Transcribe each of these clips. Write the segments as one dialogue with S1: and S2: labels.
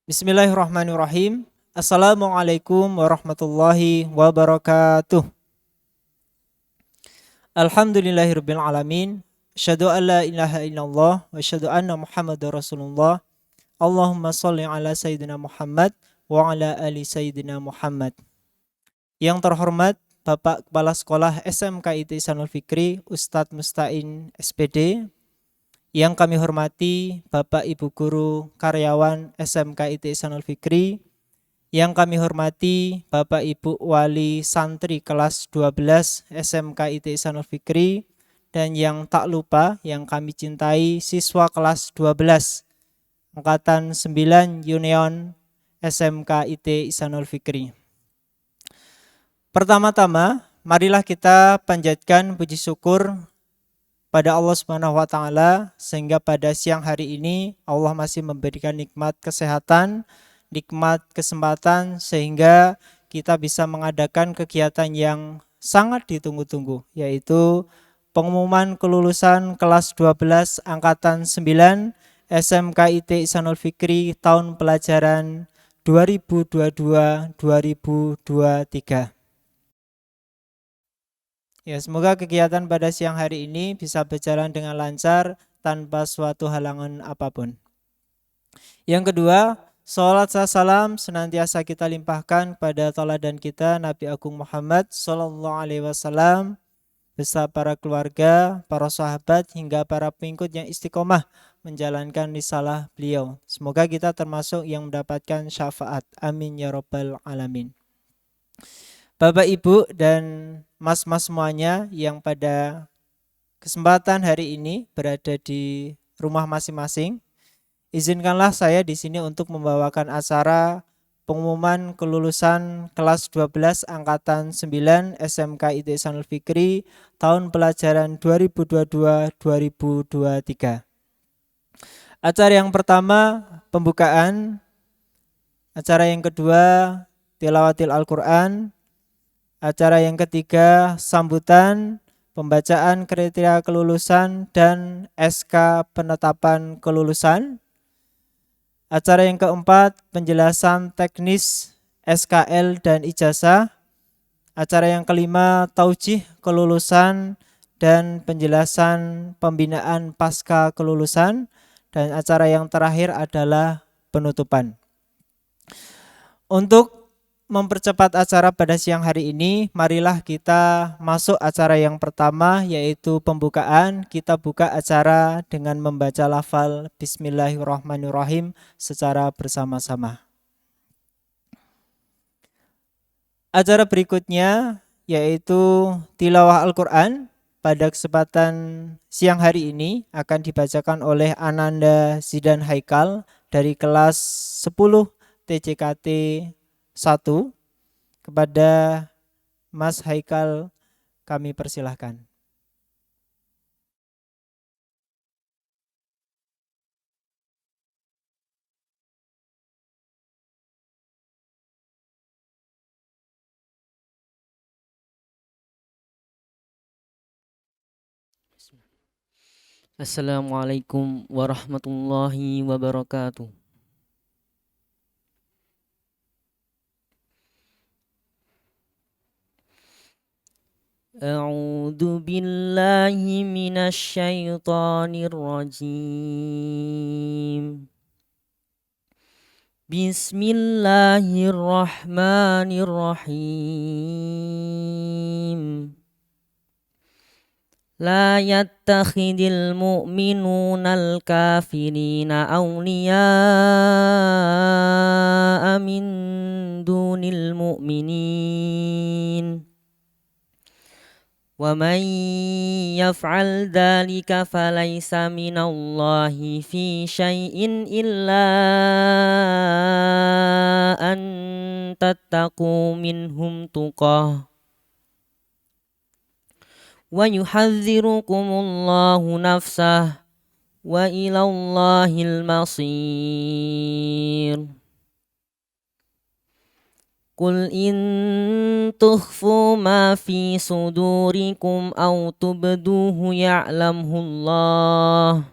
S1: Bismillahirrahmanirrahim. Assalamualaikum warahmatullahi wabarakatuh. Alhamdulillahirabbil alamin. Asyhadu an la ilaha illallah wa asyhadu anna Muhammadar Rasulullah. Allahumma shalli ala sayyidina Muhammad wa ala ali sayyidina Muhammad. Yang terhormat Bapak Kepala Sekolah SMK IT Ihsanul Fikri Ustadz Mustain SPD. Yang kami hormati Bapak Ibu Guru karyawan SMK IT Ihsanul Fikri. Yang kami hormati Bapak Ibu Wali Santri kelas 12 SMK IT Ihsanul Fikri. Dan yang tak lupa yang kami cintai siswa kelas 12 Angkatan 9 Union SMK IT Ihsanul Fikri. Pertama-tama marilah kita panjatkan puji syukur pada Allah Subhanahu wa taala sehingga pada siang hari ini Allah masih memberikan nikmat kesehatan, nikmat kesempatan sehingga kita bisa mengadakan kegiatan yang sangat ditunggu-tunggu, yaitu pengumuman kelulusan kelas 12 angkatan 9 SMK IT Ihsanul Fikri tahun pelajaran 2022-2023. Ya, semoga kegiatan pada siang hari ini bisa berjalan dengan lancar tanpa suatu halangan apapun. Yang kedua, sholawat salam senantiasa kita limpahkan pada tauladan kita Nabi Agung Muhammad Sallallahu Alaihi Wasallam beserta para keluarga, para sahabat hingga para pengikut yang istiqomah menjalankan risalah beliau. Semoga kita termasuk yang mendapatkan syafaat. Amin ya rabbal alamin. Bapak, Ibu, dan mas-mas semuanya yang pada kesempatan hari ini berada di rumah masing-masing, izinkanlah saya di sini untuk membawakan acara pengumuman kelulusan kelas 12 angkatan 9 SMK IT Ihsanul Fikri tahun pelajaran 2022-2023. Acara yang pertama pembukaan, acara yang kedua tilawatil Al-Qur'an, acara yang ketiga sambutan, pembacaan kriteria kelulusan dan SK penetapan kelulusan. Acara yang keempat penjelasan teknis SKL dan ijazah. Acara yang kelima taujih kelulusan dan penjelasan pembinaan pasca kelulusan. Dan acara yang terakhir adalah penutupan. Untuk mempercepat acara pada siang hari ini, marilah kita masuk acara yang pertama, yaitu pembukaan. Kita buka acara dengan membaca lafal Bismillahirrahmanirrahim secara bersama-sama. Acara berikutnya yaitu tilawah Al-Quran. Pada kesempatan siang hari ini akan dibacakan oleh Ananda Zidan Haikal dari kelas 10 TJKT 1. Kepada Mas Haikal kami persilahkan.
S2: Assalamualaikum warahmatullahi wabarakatuh. A'udzu billahi minasy syaithanir rajim. Bismillahirrahmanirrahim. La yattakhidil mu'minunal kafirina awliya'a min dunil mu'minin. Wa man yaf'al dhalika falaysa minallahi fi syai'in illa an tattaqu minhum tuqah. Wa yuhadzirukumullahu nafsah wa ilallahil masir. Qul in tukhfu ma fi sudurikum aw tubduhu ya'lamhullah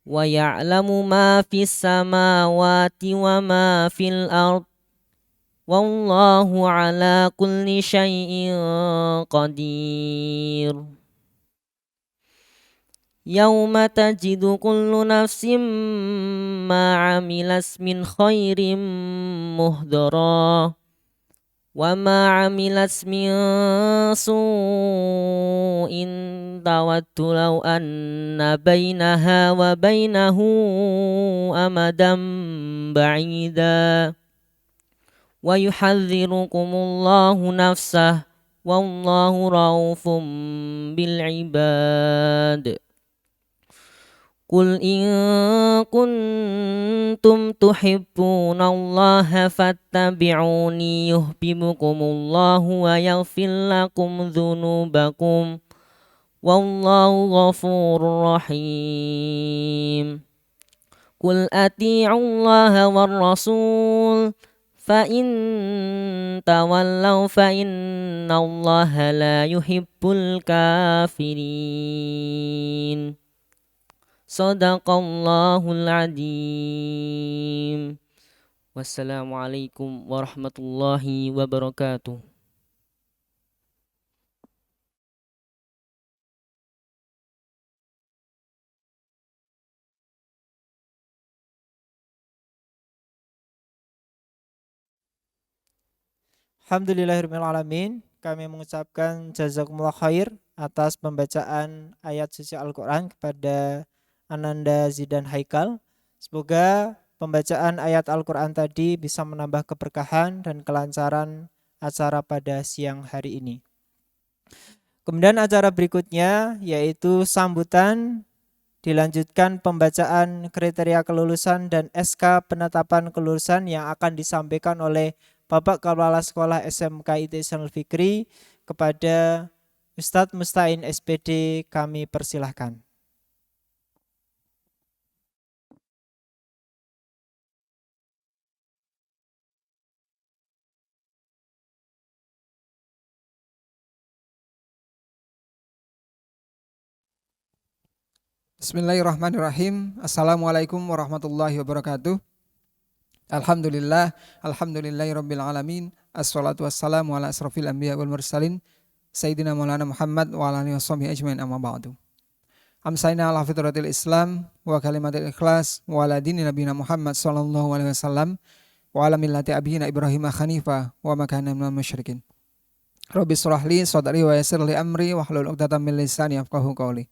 S2: ويعلم ما في السماوات وما في الأرض والله على كل شيء قدير يوم تجد كل نفس ما عملت من خير مهضرا وما عملت من سوء تود لو أن بينها وبينه أمدا بعيدا ويحذركم الله نفسه والله رؤوف بالعباد قل إن كنتم تحبون الله فاتبعوني يحببكم الله ويغفر لكم ذنوبكم والله غفور رحيم قل أطيعوا الله والرسول فإن تولوا فإن الله لا يحب الكافرين Sadaqallahul Azim. Wassalamualaikum warahmatullahi wabarakatuh.
S1: Alhamdulillahirrahmanirrahim. Kami mengucapkan jazakumullah khair atas pembacaan ayat suci Al-Quran kepada Ananda Zidan Haikal. Semoga pembacaan ayat Al-Quran tadi bisa menambah keberkahan dan kelancaran acara pada siang hari ini. Kemudian acara berikutnya yaitu sambutan, dilanjutkan pembacaan kriteria kelulusan dan SK penetapan kelulusan yang akan disampaikan oleh Bapak Kepala Sekolah SMK IT Ihsanul Fikri kepada Ustadz Mustain SPD. Kami persilahkan.
S3: Bismillahirrahmanirrahim. Assalamualaikum warahmatullahi wabarakatuh. Alhamdulillah, alhamdulillahirabbil alamin. Assalatu wassalamu ala asrofil anbiya wal mursalin Sayyidina Maulana Muhammad wa ala alihi washabihi ajmain, amma ba'du. Amsayna ala fitratil Islam wa kalimatil ikhlas wa ala dini nabiyina Muhammad sallallahu alaihi wasallam wa ala millati abihina Ibrahim Hanifa wa ma kana minal musyrikin. Rabbi shrah li sadri wa yassir li amri wahlul 'uqdatam min lisani yafqahu qawli.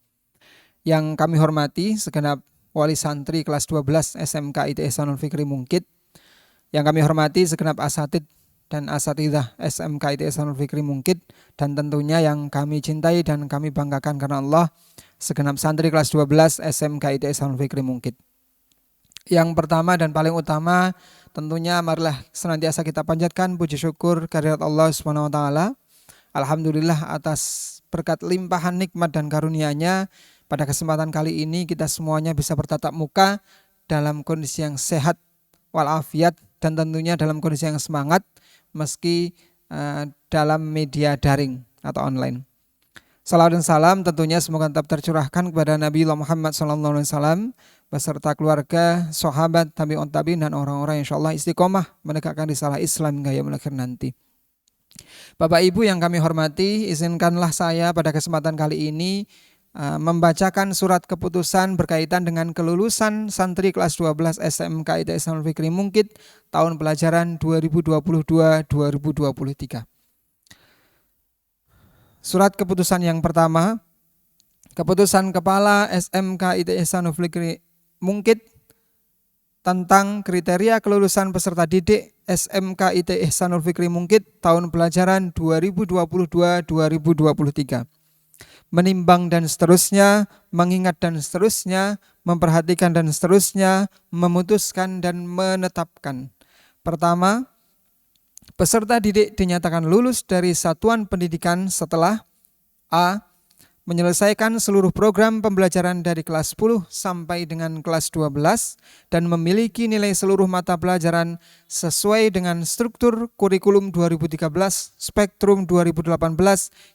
S3: Yang kami hormati segenap wali santri kelas 12 SMK IT Ihsanul Fikri Mungkit, yang kami hormati segenap asatid dan asatidzah SMK IT Ihsanul Fikri Mungkit, dan tentunya yang kami cintai dan kami banggakan karena Allah, segenap santri kelas 12 SMK IT Ihsanul Fikri Mungkit. Yang pertama dan paling utama tentunya marilah senantiasa kita panjatkan puji syukur kehadirat Allah Subhanahu wa taala. Alhamdulillah atas berkat limpahan nikmat dan karunia-Nya. Pada kesempatan kali ini kita semuanya bisa bertatap muka dalam kondisi yang sehat walafiat dan tentunya dalam kondisi yang semangat meski dalam media daring atau online. Salawat dan salam tentunya semoga tetap tercurahkan kepada Nabi Muhammad SAW beserta keluarga, sahabat, tabi'un tabi'in dan orang-orang yang insyaallah istiqomah menegakkan risalah Islam hingga yaumil akhir nanti. Bapak Ibu yang kami hormati, izinkanlah saya pada kesempatan kali ini membacakan surat keputusan berkaitan dengan kelulusan santri kelas 12 SMK IT Ihsanul Fikri Mungkit tahun pelajaran 2022-2023. Surat keputusan yang pertama, keputusan Kepala SMK IT Ihsanul Fikri Mungkit tentang kriteria kelulusan peserta didik SMK IT Ihsanul Fikri Mungkit tahun pelajaran 2022-2023. Menimbang dan seterusnya, mengingat dan seterusnya, memperhatikan dan seterusnya, memutuskan dan menetapkan. Pertama, peserta didik dinyatakan lulus dari satuan pendidikan setelah A. Menyelesaikan seluruh program pembelajaran dari kelas 10 sampai dengan kelas 12 dan memiliki nilai seluruh mata pelajaran sesuai dengan struktur kurikulum 2013 Spektrum 2018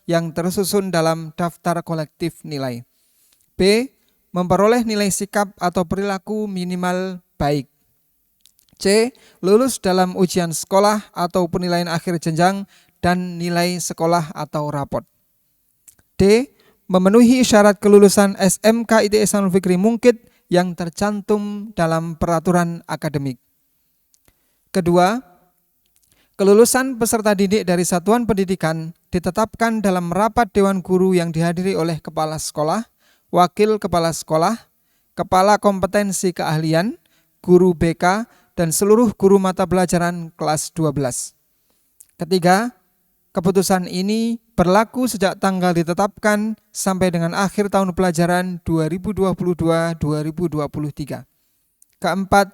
S3: yang tersusun dalam daftar kolektif nilai. B. memperoleh nilai sikap atau perilaku minimal baik. C. Lulus dalam ujian sekolah atau penilaian akhir jenjang dan nilai sekolah atau rapot. D. Memenuhi syarat kelulusan SMK ITS Ihsanul Fikri Mungkit yang tercantum dalam peraturan akademik. Kedua, kelulusan peserta didik dari satuan pendidikan ditetapkan dalam rapat Dewan Guru yang dihadiri oleh Kepala Sekolah, Wakil Kepala Sekolah, Kepala Kompetensi Keahlian, Guru BK, dan seluruh guru mata pelajaran kelas 12. Ketiga, keputusan ini berlaku sejak tanggal ditetapkan sampai dengan akhir tahun pelajaran 2022-2023. Keempat,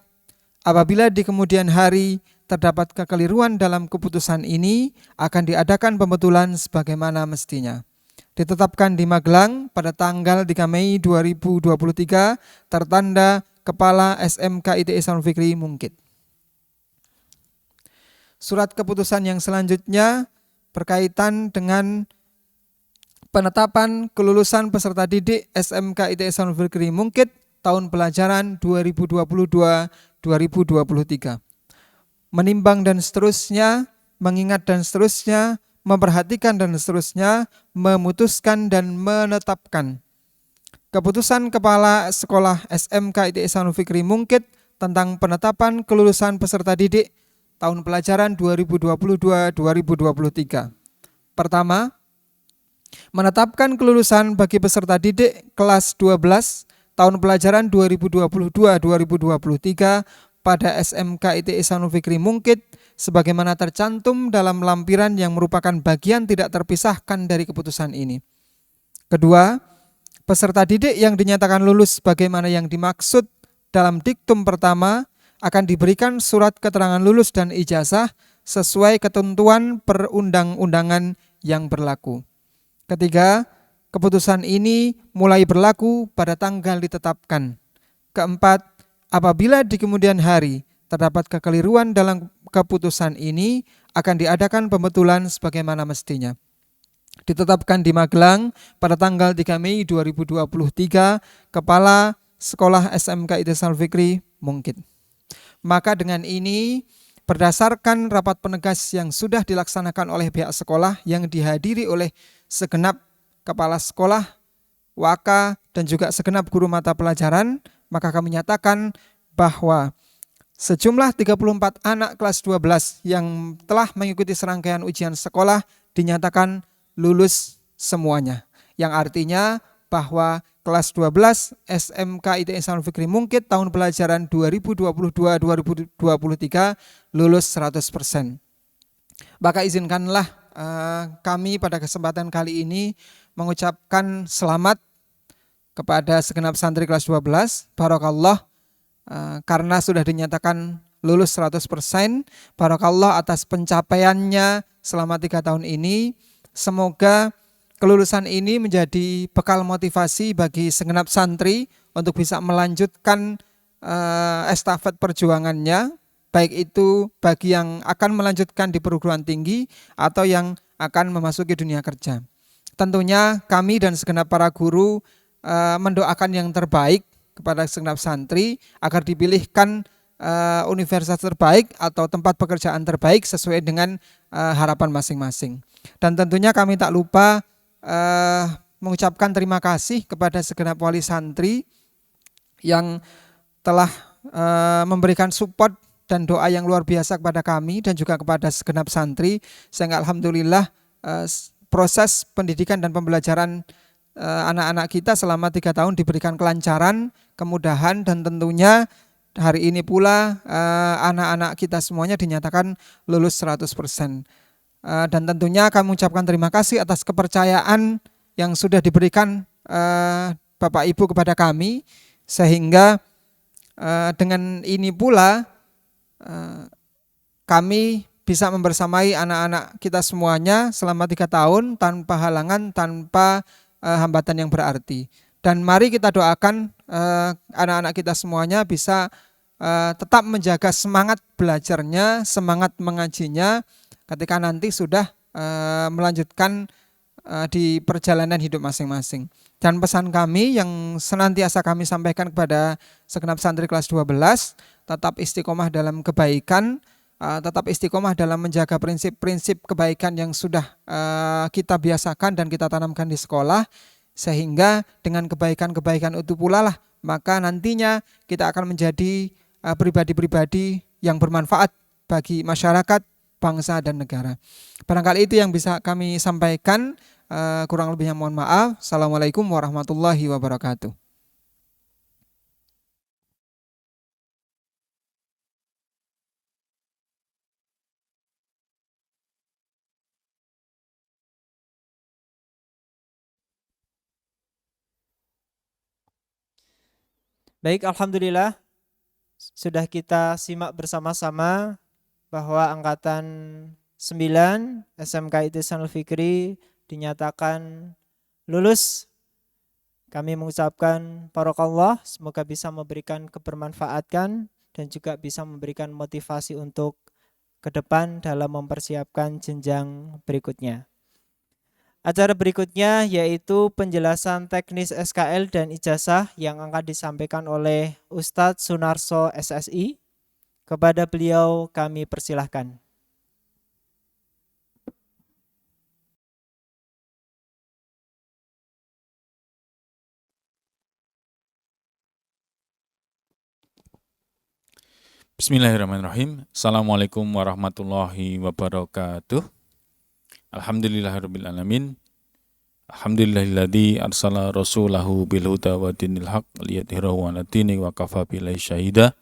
S3: apabila di kemudian hari terdapat kekeliruan dalam keputusan ini, akan diadakan pembetulan sebagaimana mestinya. Ditetapkan di Magelang pada tanggal 3 Mei 2023, tertanda Kepala SMK ITS Ihsanul Fikri Mungkit. Surat keputusan yang selanjutnya berkaitan dengan penetapan kelulusan peserta didik SMK ITS Ihsanul Fikri Mungkit tahun pelajaran 2022-2023. Menimbang dan seterusnya, mengingat dan seterusnya, memperhatikan dan seterusnya, memutuskan dan menetapkan. Keputusan Kepala Sekolah SMK ITS Ihsanul Fikri Mungkit tentang penetapan kelulusan peserta didik tahun pelajaran 2022-2023. Pertama, menetapkan kelulusan bagi peserta didik kelas 12 tahun pelajaran 2022-2023 pada SMK ITS Ihsanul Fikri Mungkit sebagaimana tercantum dalam lampiran yang merupakan bagian tidak terpisahkan dari keputusan ini. Kedua, peserta didik yang dinyatakan lulus sebagaimana yang dimaksud dalam diktum pertama akan diberikan surat keterangan lulus dan ijazah sesuai ketentuan perundang-undangan yang berlaku. Ketiga, keputusan ini mulai berlaku pada tanggal ditetapkan. Keempat, apabila di kemudian hari terdapat kekeliruan dalam keputusan ini, akan diadakan pembetulan sebagaimana mestinya. Ditetapkan di Magelang pada tanggal 3 Mei 2023, Kepala Sekolah SMK ITS Ihsanul Fikri Mungkit. Maka dengan ini, berdasarkan rapat penegas yang sudah dilaksanakan oleh pihak sekolah yang dihadiri oleh segenap kepala sekolah, waka, dan juga segenap guru mata pelajaran, maka kami nyatakan bahwa sejumlah 34 anak kelas 12 yang telah mengikuti serangkaian ujian sekolah dinyatakan lulus semuanya. Yang artinya bahwa kelas 12 SMK ITS Ihsanul Fikri Mungkit tahun pelajaran 2022-2023 lulus 100%. Maka izinkanlah kami pada kesempatan kali ini mengucapkan selamat kepada segenap santri kelas 12. Barakallah karena sudah dinyatakan lulus 100%. Barakallah atas pencapaiannya selama 3 tahun ini. Semoga kelulusan ini menjadi bekal motivasi bagi segenap santri untuk bisa melanjutkan estafet perjuangannya, baik itu bagi yang akan melanjutkan di perguruan tinggi atau yang akan memasuki dunia kerja. Tentunya kami dan segenap para guru mendoakan yang terbaik kepada segenap santri agar dipilihkan universitas terbaik atau tempat pekerjaan terbaik sesuai dengan harapan masing-masing. Dan tentunya kami tak lupa mengucapkan terima kasih kepada segenap wali santri yang telah memberikan support dan doa yang luar biasa kepada kami dan juga kepada segenap santri, sehingga alhamdulillah proses pendidikan dan pembelajaran anak-anak kita selama 3 tahun diberikan kelancaran, kemudahan, dan tentunya hari ini pula anak-anak kita semuanya dinyatakan lulus 100%. Dan tentunya kami mengucapkan terima kasih atas kepercayaan yang sudah diberikan Bapak Ibu kepada kami, sehingga dengan ini pula kami bisa membersamai anak-anak kita semuanya selama 3 tahun tanpa halangan, tanpa hambatan yang berarti. Dan mari kita doakan anak-anak kita semuanya bisa tetap menjaga semangat belajarnya, semangat mengajinya ketika nanti sudah melanjutkan di perjalanan hidup masing-masing. Dan pesan kami yang senantiasa kami sampaikan kepada segenap santri kelas 12, tetap istiqomah dalam kebaikan, tetap istiqomah dalam menjaga prinsip-prinsip kebaikan yang sudah kita biasakan dan kita tanamkan di sekolah, sehingga dengan kebaikan-kebaikan itu pula lah maka nantinya kita akan menjadi pribadi-pribadi yang bermanfaat bagi masyarakat, bangsa dan negara. Barangkali itu yang bisa kami sampaikan, kurang lebihnya mohon maaf. Assalamualaikum warahmatullahi wabarakatuh.
S1: Baik, alhamdulillah sudah kita simak bersama-sama bahwa angkatan 9 SMK IT Ihsanul Fikri dinyatakan lulus. Kami mengucapkan barakallah, semoga bisa memberikan kebermanfaatan dan juga bisa memberikan motivasi untuk ke depan dalam mempersiapkan jenjang berikutnya. Acara berikutnya yaitu penjelasan teknis SKL dan ijazah yang akan disampaikan oleh Ustadz Sunarso SSI. Kepada beliau kami persilahkan.
S4: Bismillahirrahmanirrahim. Assalamualaikum warahmatullahi wabarakatuh. Alhamdulillahirabbil alamin. Alhamdulillahilladzi arsala rasulahu bil huda wa dinil haq liyudhhirahu 'ala dini wa kafa billahi syahida.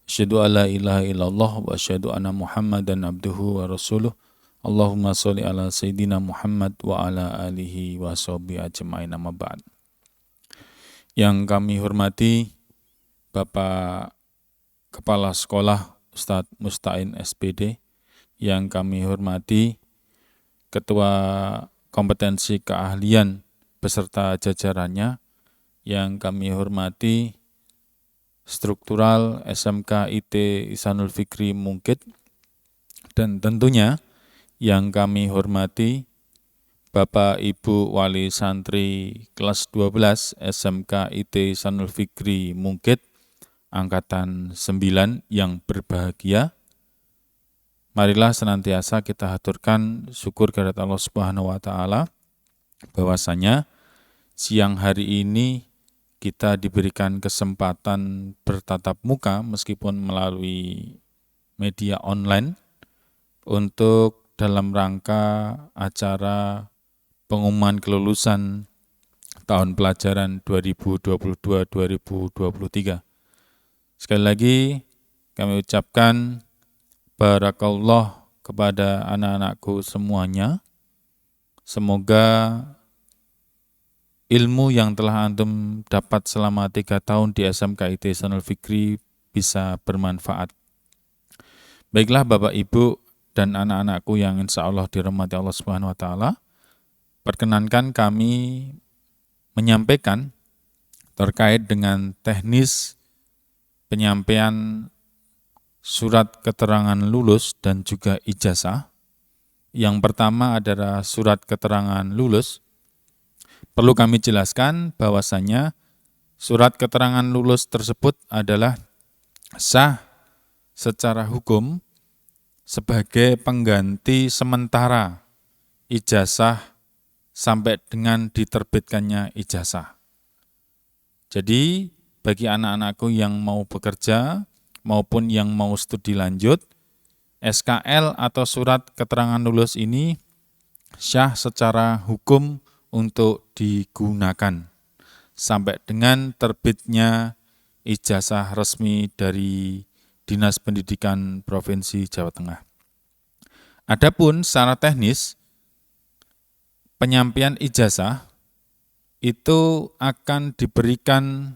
S4: Asyhadu an la ilaha illallah wa asyhadu anna Muhammadan abduhu wa rasuluh. Allahumma sholli ala sayyidina Muhammad wa ala alihi wa sahbihi ajmain, amma ba'd. Yang kami hormati Bapak Kepala Sekolah Ustadz Musta'in SPD, yang kami hormati Ketua Kompetensi Keahlian beserta jajarannya, yang kami hormati Struktural SMK IT Ihsanul Fikri Mungkit, dan tentunya yang kami hormati Bapak Ibu Wali Santri kelas 12 SMK IT Ihsanul Fikri Mungkit Angkatan 9 yang berbahagia. Marilah senantiasa kita haturkan syukur kehadirat Allah Subhanahu wa taala bahwasanya siang hari ini kita diberikan kesempatan bertatap muka meskipun melalui media online untuk dalam rangka acara pengumuman kelulusan tahun pelajaran 2022-2023. Sekali lagi kami ucapkan barakallah kepada anak-anakku semuanya. Semoga ilmu yang telah antum dapat selama 3 tahun di SMK IT Ihsanul Fikri bisa bermanfaat. Baiklah Bapak Ibu dan anak-anakku yang insya Allah dirahmati Allah Subhanahu wa taala, perkenankan kami menyampaikan terkait dengan teknis penyampaian surat keterangan lulus dan juga ijazah. Yang pertama adalah surat keterangan lulus. Perlu kami jelaskan bahwasannya surat keterangan lulus tersebut adalah sah secara hukum sebagai pengganti sementara ijazah sampai dengan diterbitkannya ijazah. Jadi bagi anak-anakku yang mau bekerja maupun yang mau studi lanjut, SKL atau surat keterangan lulus ini syah secara hukum untuk digunakan sampai dengan terbitnya ijazah resmi dari Dinas Pendidikan Provinsi Jawa Tengah. Adapun secara teknis, penyampaian ijazah itu akan diberikan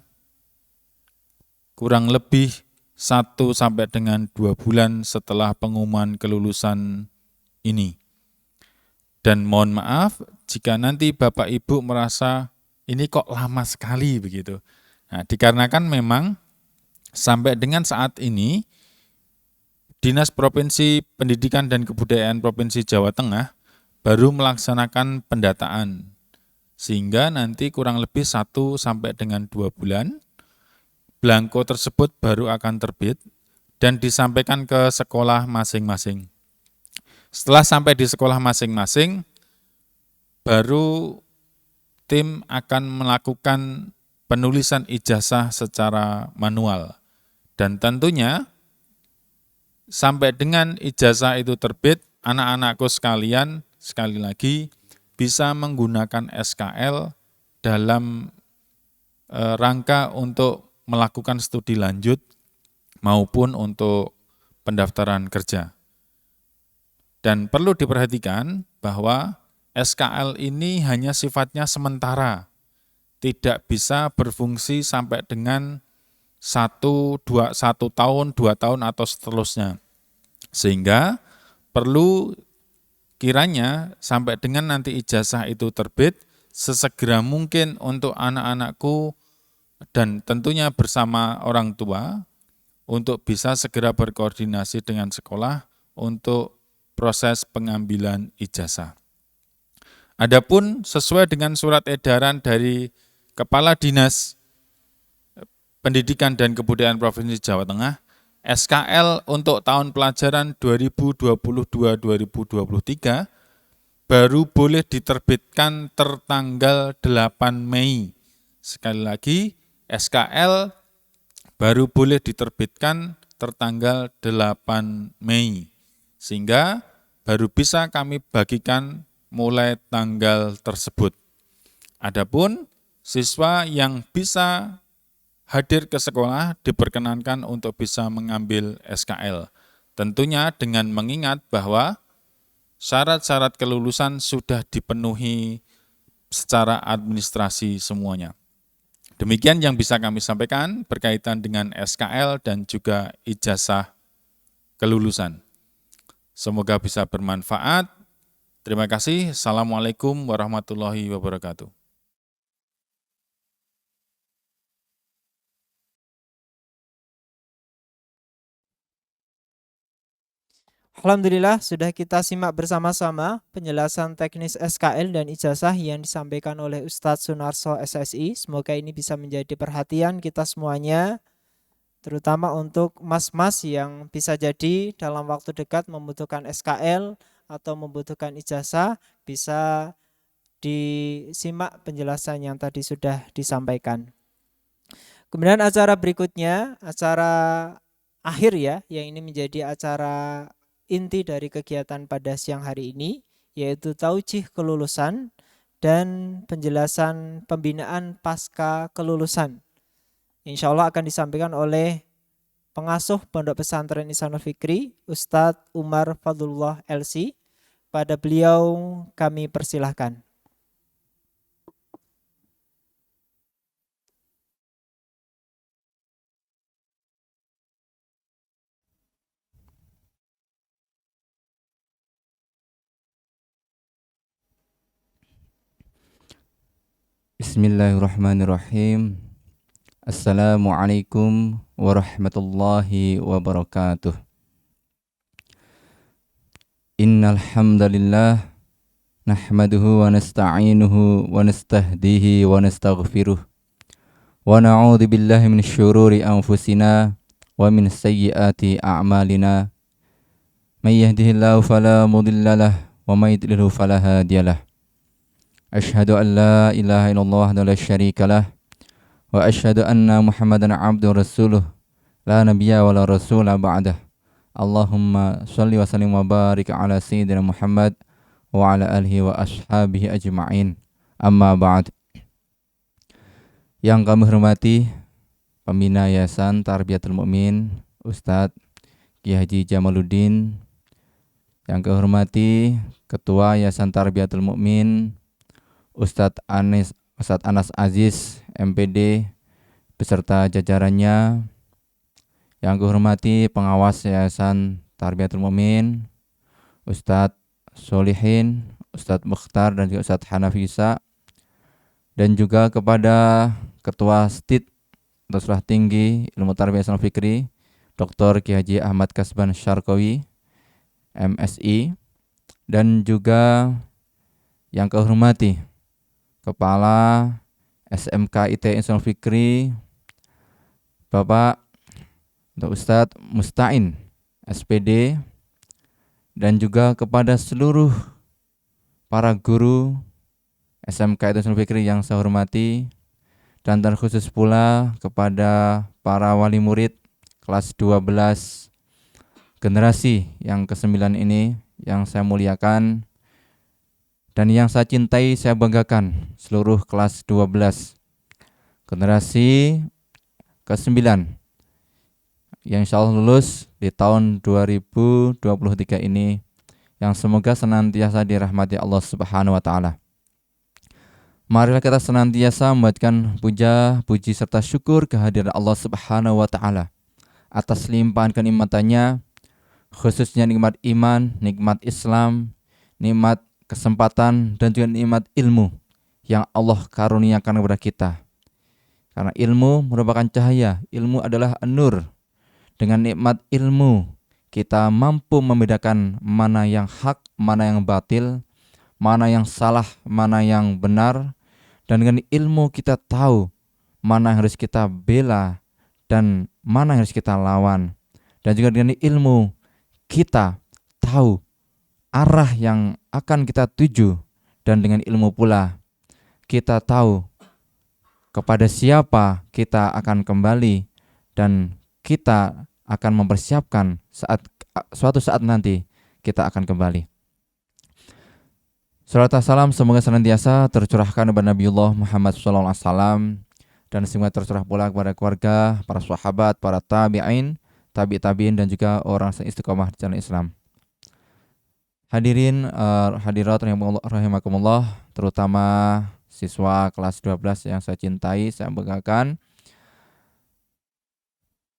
S4: kurang lebih 1 sampai dengan 2 bulan setelah pengumuman kelulusan ini. Dan mohon maaf jika nanti Bapak Ibu merasa ini kok lama sekali begitu. Nah, dikarenakan memang sampai dengan saat ini Dinas Provinsi Pendidikan dan Kebudayaan Provinsi Jawa Tengah baru melaksanakan pendataan. Sehingga nanti kurang lebih 1 sampai dengan 2 bulan, belangko tersebut baru akan terbit dan disampaikan ke sekolah masing-masing. Setelah sampai di sekolah masing-masing, baru tim akan melakukan penulisan ijazah secara manual. Dan tentunya sampai dengan ijazah itu terbit, anak-anakku sekalian, sekali lagi, bisa menggunakan SKL dalam rangka untuk melakukan studi lanjut maupun untuk pendaftaran kerja. Dan perlu diperhatikan bahwa SKL ini hanya sifatnya sementara, tidak bisa berfungsi sampai dengan 1 tahun, 2 tahun atau seterusnya. Sehingga perlu kiranya sampai dengan nanti ijazah itu terbit, sesegera mungkin untuk anak-anakku dan tentunya bersama orang tua untuk bisa segera berkoordinasi dengan sekolah untuk proses pengambilan ijazah. Adapun sesuai dengan surat edaran dari Kepala Dinas Pendidikan dan Kebudayaan Provinsi Jawa Tengah, SKL untuk tahun pelajaran 2022-2023 baru boleh diterbitkan tertanggal 8 Mei. Sekali lagi, SKL baru boleh diterbitkan tertanggal 8 Mei. Sehingga baru bisa kami bagikan mulai tanggal tersebut. Adapun siswa yang bisa hadir ke sekolah diperkenankan untuk bisa mengambil SKL. Tentunya dengan mengingat bahwa syarat-syarat kelulusan sudah dipenuhi secara administrasi semuanya. Demikian yang bisa kami sampaikan berkaitan dengan SKL dan juga ijazah kelulusan. Semoga bisa bermanfaat. Terima kasih. Assalamualaikum warahmatullahi wabarakatuh.
S1: Alhamdulillah sudah kita simak bersama-sama penjelasan teknis SKL dan ijazah yang disampaikan oleh Ustadz Sunarso SSI. Semoga ini bisa menjadi perhatian kita semuanya, terutama untuk mas-mas yang bisa jadi dalam waktu dekat membutuhkan SKL atau membutuhkan ijazah, bisa disimak penjelasan yang tadi sudah disampaikan. Kemudian acara berikutnya, acara akhir ya, yang ini menjadi acara inti dari kegiatan pada siang hari ini, yaitu taujih kelulusan dan penjelasan pembinaan pasca kelulusan. Insya Allah akan disampaikan oleh pengasuh Pondok Pesantren Ihsanul Fikri, Ustadz Umar Fadlullah LC. Pada beliau kami persilahkan.
S5: Bismillahirrahmanirrahim. Assalamualaikum warahmatullahi wabarakatuh. Innal hamdalillah nahmaduhu wa nasta'inuhu wa nastahdihi wa nastaghfiruh. Wa na'udzu billahi minasy syururi anfusina wa min sayyiati a'malina. May yahdihillahu fala mudhillalah wa may yudlilhu fala hadiyalah. Asyhadu an la ilaha illallah wahdahu la syarikalah wa asyhadu anna Muhammadan abduhu rasuluh la nabiyya wa la rasula ba'dah. Allahumma shalli wa sallim wa barik ala sayyidina Muhammad wa ala alihi wa ashabihi ajma'in. Amma ba'd. Yang kami hormati Pembina Yayasan Tarbiyatul Mukmin Ustadz Ki Haji Jamaluddin, yang kami hormati Ketua Yayasan Tarbiyatul Mukmin Ustadz Anas Aziz MPD beserta jajarannya, yang kuhormati pengawas Yayasan Tarbiyatul Mukmin Ustadz Solihin, Ustadz Mukhtar dan juga Ustadz Hanafisa, dan juga kepada Ketua STID atau Sekolah Tinggi Ilmu Tarbiyah Ihsanul Fikri Dr. Ki Haji Ahmad Kasban Syarqawi MSI, dan juga Yang kau hormati Kepala SMK IT Insyaallah Fikri Bapak Ustadz Mustain SPD, dan juga kepada seluruh para guru SMK IT Insyaallah Fikri yang saya hormati, dan terkhusus pula kepada para wali murid kelas 12 generasi yang ke-9 ini yang saya muliakan dan yang saya cintai, saya banggakan, seluruh kelas 12 generasi ke-9 yang insya Allah lulus di tahun 2023 ini, yang semoga senantiasa dirahmati Allah Subhanahu wa Ta'ala. Marilah kita senantiasa membuatkan puja, puji serta syukur kehadiran Allah Subhanahu wa Ta'ala atas limpahan kenikmatannya, khususnya nikmat iman, nikmat Islam, nikmat kesempatan, dan juga nikmat ilmu yang Allah karuniakan kepada kita. Karena ilmu merupakan cahaya, ilmu adalah nur. Dengan nikmat ilmu, kita mampu membedakan mana yang hak, mana yang batil, mana yang salah, mana yang benar. Dan dengan ilmu kita tahu mana yang harus kita bela dan mana yang harus kita lawan. Dan juga dengan ilmu kita tahu arah yang akan kita tuju, dan dengan ilmu pula kita tahu kepada siapa kita akan kembali, dan kita akan mempersiapkan suatu saat nanti kita akan kembali. Salawat dan salam semoga senantiasa tercurahkan kepada Nabiullah Muhammad SAW, dan semoga tercurah pula kepada keluarga, para sahabat, para tabi'in, tabi'in, dan juga orang yang istiqomah di jalan Islam. Hadirin hadirat rahimakumullah, terutama siswa kelas 12 yang saya cintai, saya banggakan.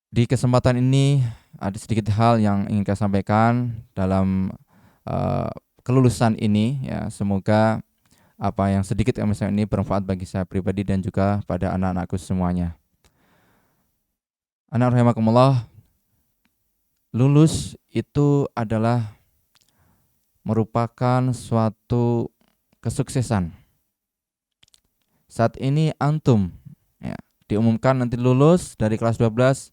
S5: Di kesempatan ini ada sedikit hal yang ingin saya sampaikan dalam kelulusan ini, ya. Semoga apa yang sedikit yang saya ini bermanfaat bagi saya pribadi dan juga pada anak-anakku semuanya. Anak rahimakumullah, lulus itu adalah merupakan suatu kesuksesan. Saat ini antum, ya, diumumkan nanti lulus dari kelas 12,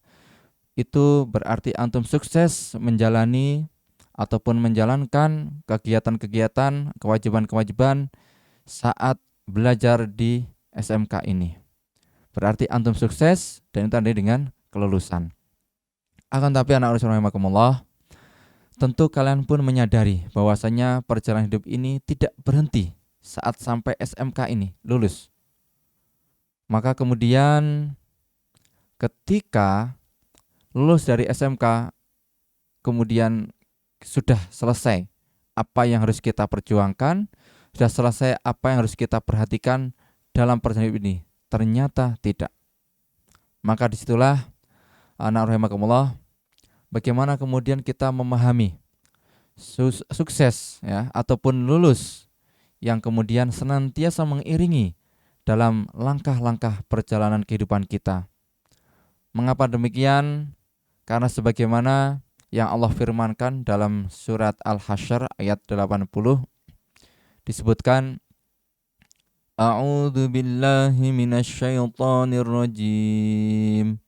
S5: itu berarti antum sukses menjalani ataupun menjalankan kegiatan-kegiatan, kewajiban-kewajiban saat belajar di SMK ini. Berarti antum sukses, dan itu tanda dengan kelulusan. Akan tapi anak rahimakumullah, tentu kalian pun menyadari bahwasanya perjalanan hidup ini tidak berhenti saat sampai SMK ini lulus. Maka kemudian ketika lulus dari SMK, kemudian sudah selesai apa yang harus kita perjuangkan, sudah selesai apa yang harus kita perhatikan dalam perjalanan hidup ini. Ternyata tidak. Maka disitulah anak rahimakumullah, bagaimana kemudian kita memahami sukses, ya, ataupun lulus yang kemudian senantiasa mengiringi dalam langkah-langkah perjalanan kehidupan kita. Mengapa demikian? Karena sebagaimana yang Allah firmankan dalam surat Al-Hasyr ayat 80, disebutkan, A'udzu billahi minasyaitonir rajim.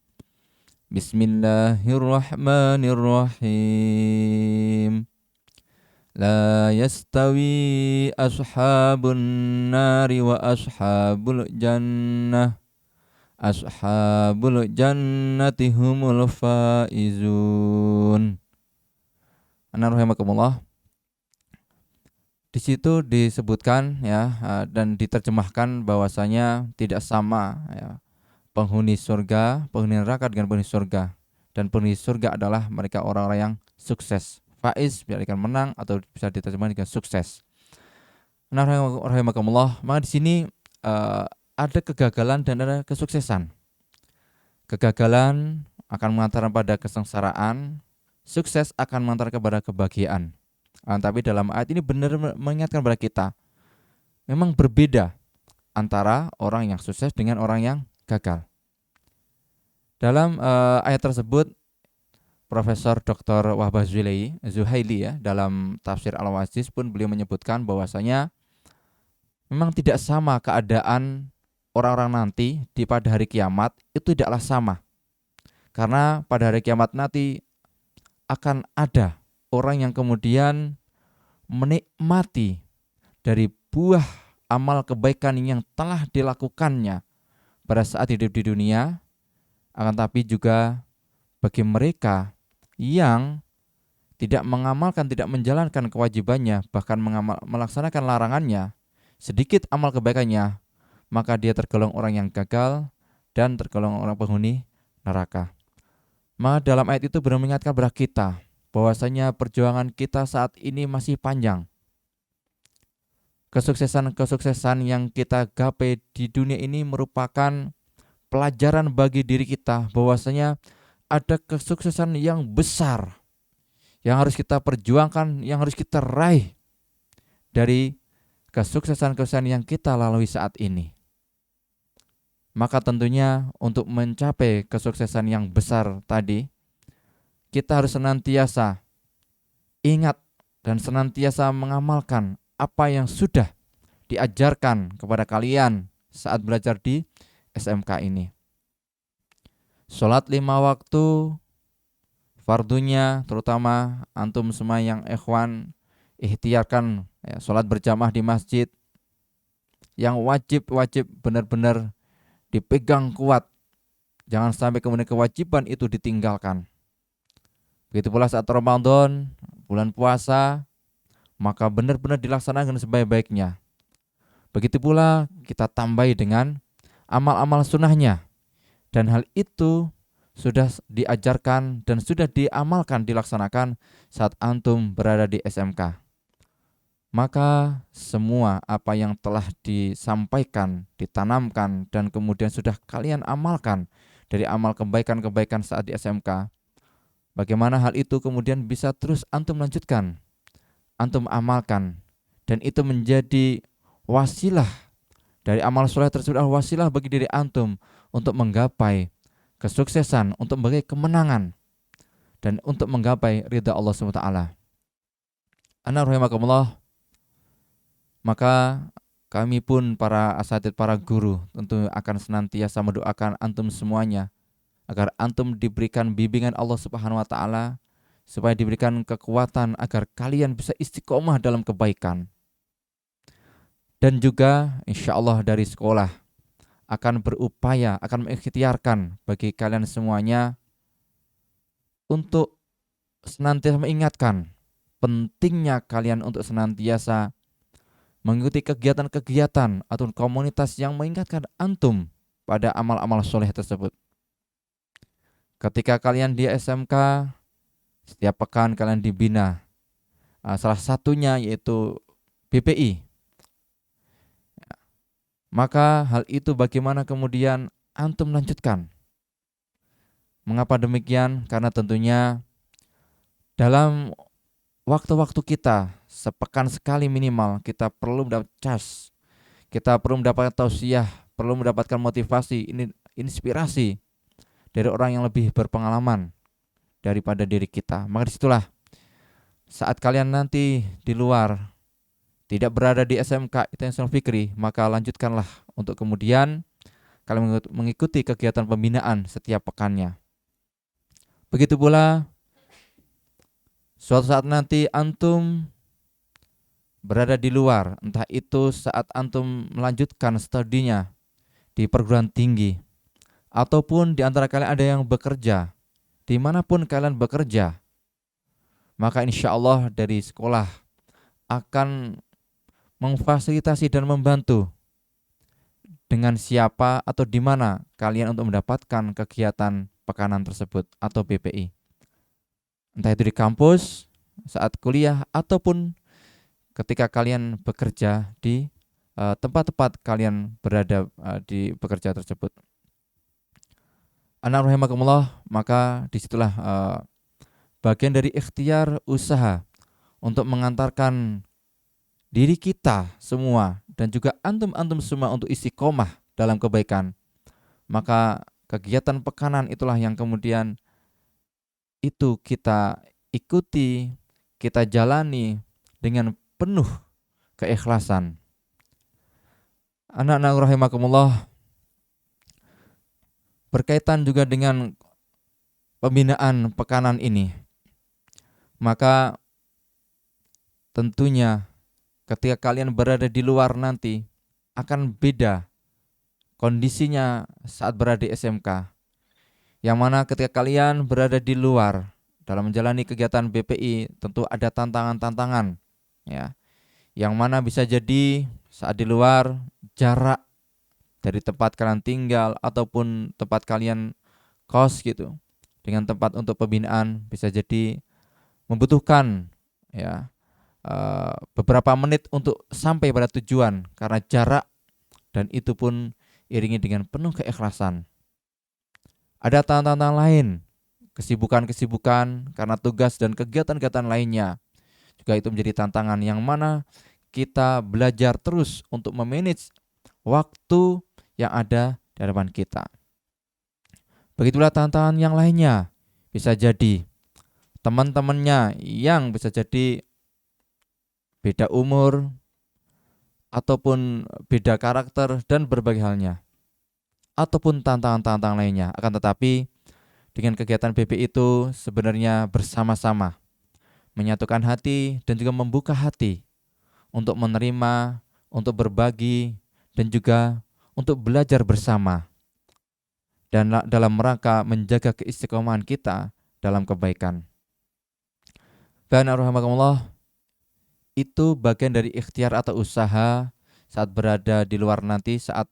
S5: Bismillahirrahmanirrahim. La yastawi ashabun nari wa ashabul jannah. Ashabul jannati humul faizun. Anak rahimakumullah. Di situ disebutkan, ya, dan diterjemahkan bahwasanya tidak sama, ya, penghuni surga, penghuni neraka dengan penghuni surga. Dan penghuni surga adalah mereka orang-orang yang sukses. Faiz berarti menang, atau bisa diterjemahkan dengan sukses. Nah, rahimakumullah, maka di sini ada kegagalan dan ada kesuksesan. Kegagalan akan mengantarkan pada kesengsaraan, sukses akan mengantarkan kepada kebahagiaan. Tapi dalam ayat ini benar mengingatkan kepada kita, memang berbeda antara orang yang sukses dengan orang yang gagal. Dalam ayat tersebut, Profesor Dr. Wahbah Zuhaili, ya, dalam tafsir Al-Waziz pun beliau menyebutkan bahwasanya memang tidak sama keadaan orang-orang nanti di pada hari kiamat, itu tidaklah sama. Karena pada hari kiamat nanti akan ada orang yang kemudian menikmati dari buah amal kebaikan yang telah dilakukannya pada saat hidup di dunia, akan tapi juga bagi mereka yang tidak mengamalkan, tidak menjalankan kewajibannya, bahkan melaksanakan larangannya, sedikit amal kebaikannya, maka dia tergolong orang yang gagal dan tergolong orang penghuni neraka. Maka dalam ayat itu benar mengingatkan kepada kita bahwasanya perjuangan kita saat ini masih panjang. Kesuksesan-kesuksesan yang kita gapai di dunia ini merupakan pelajaran bagi diri kita bahwasanya ada kesuksesan yang besar yang harus kita perjuangkan, yang harus kita raih dari kesuksesan-kesuksesan yang kita lalui saat ini. Maka tentunya untuk mencapai kesuksesan yang besar tadi, kita harus senantiasa ingat dan senantiasa mengamalkan apa yang sudah diajarkan kepada kalian saat belajar di SMK ini. Sholat 5 waktu, fardunya terutama antum semua yang ikhwan ikhtiarkan ya, sholat berjamaah di masjid yang wajib benar-benar dipegang kuat. Jangan sampai kemudian kewajiban itu ditinggalkan. Begitu pula saat Ramadan, bulan puasa, maka benar-benar dilaksanakan sebaik-baiknya. Begitu pula kita tambahi dengan amal-amal sunnahnya. Dan hal itu sudah diajarkan dan sudah diamalkan, dilaksanakan saat antum berada di SMK. Maka semua apa yang telah disampaikan, ditanamkan, dan kemudian sudah kalian amalkan dari amal kebaikan-kebaikan saat di SMK, bagaimana hal itu kemudian bisa terus antum lanjutkan, antum amalkan, dan itu menjadi wasilah dari amal soleh tersebut, wasilah bagi diri antum untuk menggapai kesuksesan, untuk menggapai kemenangan, dan untuk menggapai ridha Allah SWT. Ana rahimakumullah. Maka kami pun para asatidz, para guru tentu akan senantiasa mendoakan antum semuanya agar antum diberikan bimbingan Allah Subhanahu wa taala, supaya diberikan kekuatan agar kalian bisa istiqomah dalam kebaikan. Dan juga insya Allah dari sekolah akan berupaya, akan mengikhtiarkan bagi kalian semuanya untuk senantiasa mengingatkan pentingnya kalian untuk senantiasa mengikuti kegiatan-kegiatan atau komunitas yang mengingatkan antum pada amal-amal soleh tersebut. Ketika kalian di SMK, setiap pekan kalian dibina. Salah satunya yaitu BPI. Maka hal itu bagaimana kemudian antum lanjutkan. Mengapa demikian? Karena tentunya dalam waktu-waktu kita, sepekan sekali minimal, kita perlu mendapat cas, kita perlu mendapatkan tausiah, perlu mendapatkan motivasi, ini inspirasi dari orang yang lebih berpengalaman daripada diri kita. Maka disitulah saat kalian nanti di luar, tidak berada di SMK International Fikri, maka lanjutkanlah untuk kemudian kalian mengikuti kegiatan pembinaan setiap pekannya. Begitu pula suatu saat nanti antum berada di luar, entah itu saat antum melanjutkan studinya di perguruan tinggi, ataupun di antara kalian ada yang bekerja, dimanapun kalian bekerja, maka insya Allah dari sekolah akan memfasilitasi dan membantu dengan siapa atau di mana kalian untuk mendapatkan kegiatan pekanan tersebut atau BPI. Entah itu di kampus, saat kuliah, ataupun ketika kalian bekerja di tempat-tempat kalian berada di bekerja tersebut. Ana rahimakumullah, maka disitulah bagian dari ikhtiar usaha untuk mengantarkan diri kita semua dan juga antum-antum semua untuk istiqomah dalam kebaikan. Maka kegiatan pekanan itulah yang kemudian itu kita ikuti, kita jalani dengan penuh keikhlasan. Anak-anak rahimakumullah, berkaitan juga dengan pembinaan pekanan ini, maka tentunya ketika kalian berada di luar nanti akan beda kondisinya saat berada di SMK. Yang mana ketika kalian berada di luar dalam menjalani kegiatan BPI tentu ada tantangan-tantangan, ya. Yang mana bisa jadi saat di luar jarak dari tempat kalian tinggal ataupun tempat kalian kos gitu dengan tempat untuk pembinaan bisa jadi membutuhkan, ya, beberapa menit untuk sampai pada tujuan karena jarak, dan itu pun iringi dengan penuh keikhlasan. Ada tantangan lain, kesibukan-kesibukan karena tugas dan kegiatan-kegiatan lainnya. Juga itu menjadi tantangan yang mana kita belajar terus untuk memanage waktu yang ada di hadapan kita. Begitulah tantangan yang lainnya. Bisa jadi teman-temannya yang bisa jadi beda umur ataupun beda karakter dan berbagai halnya, ataupun tantangan-tantangan lainnya. Akan tetapi dengan kegiatan BP itu sebenarnya bersama-sama menyatukan hati dan juga membuka hati untuk menerima, untuk berbagi, dan juga untuk belajar bersama dan dalam rangka menjaga keistiqomahan kita dalam kebaikan. Bismillahirrahmanirrahim. Itu bagian dari ikhtiar atau usaha saat berada di luar nanti, saat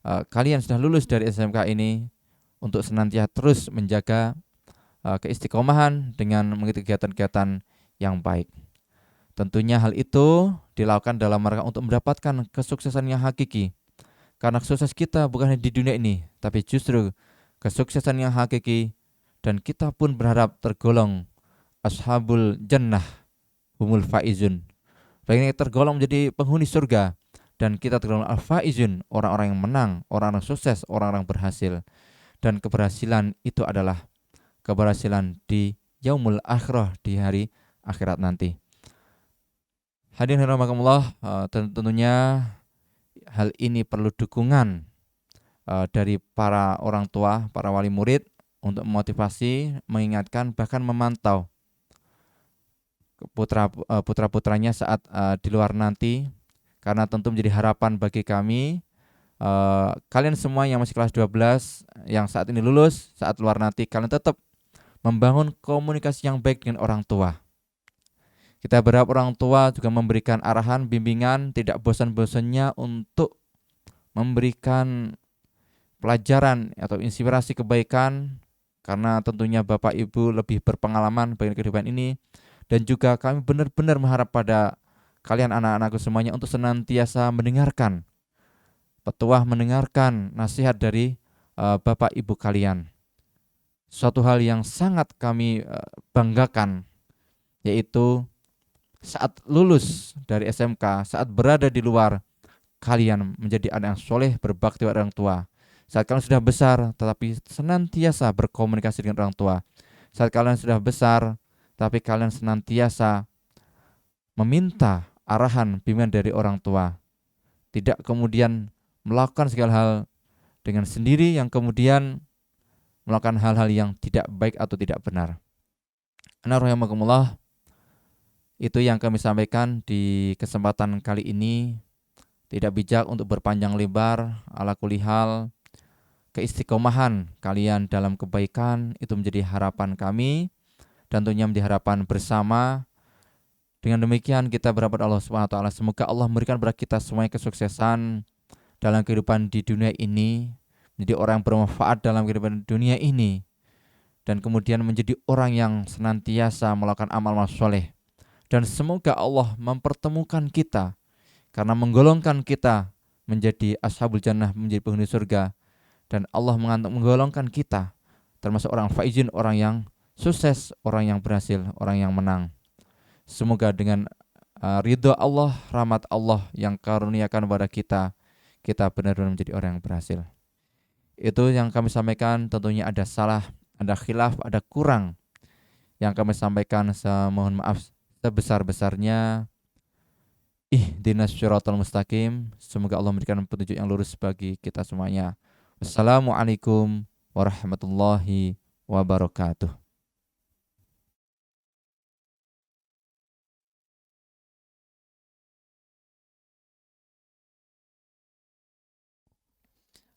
S5: kalian sudah lulus dari SMK ini, untuk senantiasa terus menjaga keistiqomahan dengan mengikuti kegiatan-kegiatan yang baik. Tentunya hal itu dilakukan dalam rangka untuk mendapatkan kesuksesan yang hakiki. Karena sukses kita bukan hanya di dunia ini, tapi justru kesuksesan yang hakiki, dan kita pun berharap tergolong ashabul jannah humul faizun. Bagian yang tergolong menjadi penghuni surga, dan kita tergolong al-faizun, orang-orang yang menang, orang-orang sukses, orang-orang berhasil. Dan keberhasilan itu adalah keberhasilan di yaumul akhirah, di hari akhirat nanti. Hadirin rahimakumullah, tentunya hal ini perlu dukungan dari para orang tua, para wali murid untuk memotivasi, mengingatkan, bahkan memantau putra-putranya saat di luar nanti. Karena tentu menjadi harapan bagi kami, kalian semua yang masih kelas 12 yang saat ini lulus, saat luar nanti kalian tetap membangun komunikasi yang baik dengan orang tua. Kita berharap orang tua juga memberikan arahan, bimbingan, tidak bosan-bosannya untuk memberikan pelajaran atau inspirasi kebaikan, karena tentunya Bapak Ibu lebih berpengalaman bagi kehidupan ini. Dan juga kami benar-benar mengharap pada kalian anak-anakku semuanya untuk senantiasa mendengarkan petuah, mendengarkan nasihat dari Bapak Ibu kalian. Suatu hal yang sangat kami banggakan, yaitu saat lulus dari SMK, saat berada di luar, kalian menjadi anak yang soleh, berbakti pada orang tua. Saat kalian sudah besar, tetapi senantiasa berkomunikasi dengan orang tua. Saat kalian sudah besar, tapi kalian senantiasa meminta arahan, bimbingan dari orang tua. Tidak kemudian melakukan segala hal dengan sendiri, yang kemudian melakukan hal-hal yang tidak baik atau tidak benar. Rahimakumullah, itu yang kami sampaikan di kesempatan kali ini. Tidak bijak untuk berpanjang lebar, ala kulli hal keistiqomahan kalian dalam kebaikan itu menjadi harapan kami, dan tentunya menjadi harapan bersama. Dengan demikian kita berharap Allah Subhanahu wa taala, semoga Allah memberikan kepada kita semuanya kesuksesan dalam kehidupan di dunia ini, menjadi orang yang bermanfaat dalam kehidupan dunia ini, dan kemudian menjadi orang yang senantiasa melakukan amal-amal soleh. Dan semoga Allah mempertemukan kita, karena menggolongkan kita menjadi ashabul jannah, menjadi penghuni surga. Dan Allah menggolongkan kita termasuk orang faizin, orang yang sukses, orang yang berhasil, orang yang menang. Semoga dengan ridho Allah, rahmat Allah yang karuniakan kepada kita, kita benar-benar menjadi orang yang berhasil. Itu yang kami sampaikan. Tentunya ada salah, ada khilaf, ada kurang yang kami sampaikan, saya mohon maaf sebesar-besarnya. ihdinas syiratal mustaqim. Semoga Allah memberikan petunjuk yang lurus bagi kita semuanya. Wassalamualaikum warahmatullahi wabarakatuh.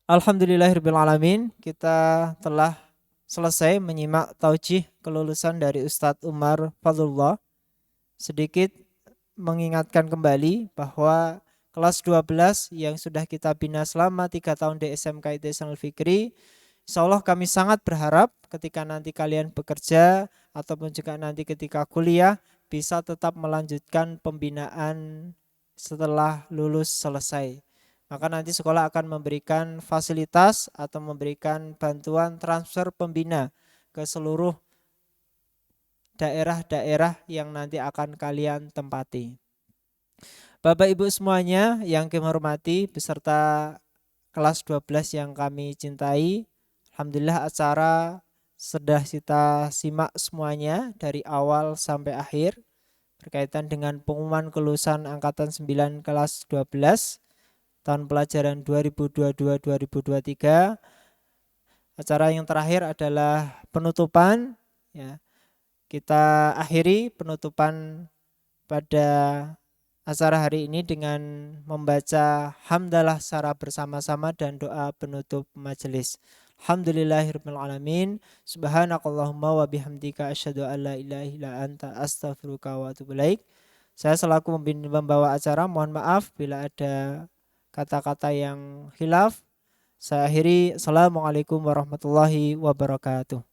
S1: Alhamdulillahirrahmanirrahim. Kita telah selesai menyimak taujih kelulusan dari Ustadz Umar Fadlullah. Sedikit mengingatkan kembali bahwa kelas 12 yang sudah kita bina selama 3 tahun di SMK Ihsanul Fikri, insya Allah kami sangat berharap ketika nanti kalian bekerja ataupun juga nanti ketika kuliah bisa tetap melanjutkan pembinaan setelah lulus selesai. Maka nanti sekolah akan memberikan fasilitas atau memberikan bantuan transfer pembina ke seluruh daerah-daerah yang nanti akan kalian tempati. Bapak Ibu semuanya yang kami hormati beserta kelas 12 yang kami cintai, alhamdulillah acara sudah kita simak semuanya dari awal sampai akhir berkaitan dengan pengumuman kelulusan angkatan 9 kelas 12 tahun pelajaran 2022-2023. Acara yang terakhir adalah penutupan, ya. Kita akhiri penutupan pada acara hari ini dengan membaca hamdalah secara bersama-sama dan doa penutup majelis. Alhamdulillahirabbil alamin. Subhanakallahumma wa bihamdika asyhadu an la ilaha illa anta astaghfiruka wa atubu ilaik. Saya selaku membawa acara mohon maaf bila ada kata-kata yang khilaf. Saya akhiri. Assalamualaikum warahmatullahi wabarakatuh.